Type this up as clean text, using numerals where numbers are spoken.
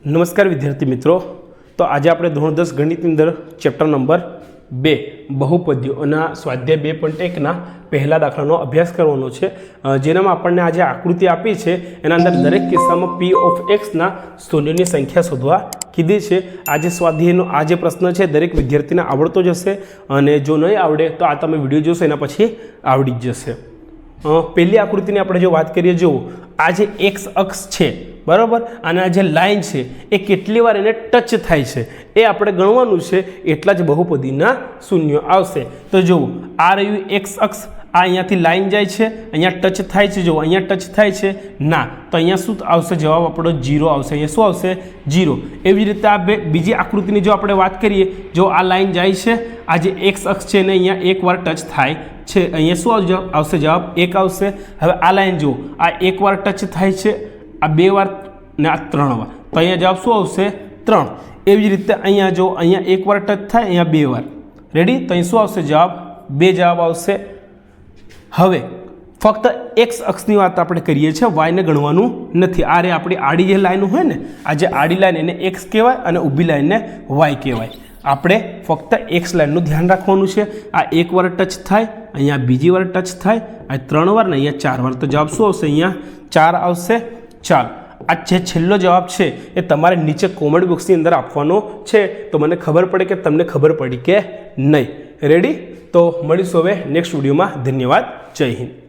નમસ્કાર વિદ્યાર્થી મિત્રો, તો આજે આપણે ધોરણ 10 ગણિતની અંદર ચેપ્ટર નંબર 2 બહુપદીઓ અને સ્વાધ્યાય 2.1 પહેલા દાખલાનો અભ્યાસ કરવાનો છે, જેનામાં આપણને આજે આકૃતિ આપી છે એના અંદર દરેક કિસ્સામાં p ઓફ x ના શૂન્યોની સંખ્યા શોધવા કીધી છે। આજે સ્વાધ્યાયનો આ જે પ્રશ્ન છે દરેક વિદ્યાર્થીને આવડતો જ હશે, અને જો નહીં આવડે તો આ તમે વિડીયો જોશો એના પછી આવડી જ જશે। પહેલી આકૃતિની આપણે જો વાત કરીએ, જુઓ આ જે x અક્ષ છે બરાબર, અને આ જે લાઈન છે એ કેટલી વાર એને ટચ થાય છે એ આપણે ગણવાનું છે, એટલા જ બહુપદીના શૂન્યો આવશે। તો જુઓ આ રહ્યું x અક્ષ, આ અહીંયાથી લાઈન જાય છે, અહીંયા ટચ થાય છે, જુઓ અહીંયા ટચ થાય છે ના, તો અહીંયા શું આવશે? જવાબ આપણો 0 આવશે। અહીંયા શું આવશે? 0। એવી જ રીતે આ બીજી આકૃતિની જો આપણે વાત કરીએ, જો આ લાઈન જાય છે, આ જે x અક્ષ છે એને અહીંયા એકવાર ટચ થાય છે, અહીંયા શું આવશે? જવાબ 1 આવશે। હવે આ લાઈન જુઓ, આ એકવાર ટચ થાય છે, આ 2 વાર ને આ 3 વાર, તો અહીંયા જવાબ શું આવશે? 3। એવી જ રીતે અહીંયા જો અહીંયા એકવાર ટચ થાય, અહીંયા 2 વાર, રેડી? તો અહીં શું આવશે? જવાબ 2 જવાબ આવશે। હવે ફક્ત x અક્ષની વાત આપણે કરીએ છીએ, y ને ગણવાનું નથી। આ રે આપણી આડી જે લાઈન હોય ને, આ જે આડી લાઈન એને x કહેવાય અને ઊભી લાઈનને y કહેવાય। આપણે ફક્ત x લાઈનનું ધ્યાન રાખવાનું છે। આ એકવાર ટચ થાય, અહીંયા બીજી વાર ટચ થાય, આ 3 વાર ને અહીંયા 4 વાર, તો જવાબ શું આવશે? અહીંયા 4 આવશે। ચાલો, આ જે છેલ્લો જવાબ છે એ તમારે નીચે કોમેન્ટ બોક્સની અંદર આપવાનો છે, તો મને ખબર પડે કે તમને ખબર પડી કે નહીં। રેડી? તો મળીશું હવે નેક્સ્ટ વિડીયોમાં। ધન્યવાદ, જય હિન્દ।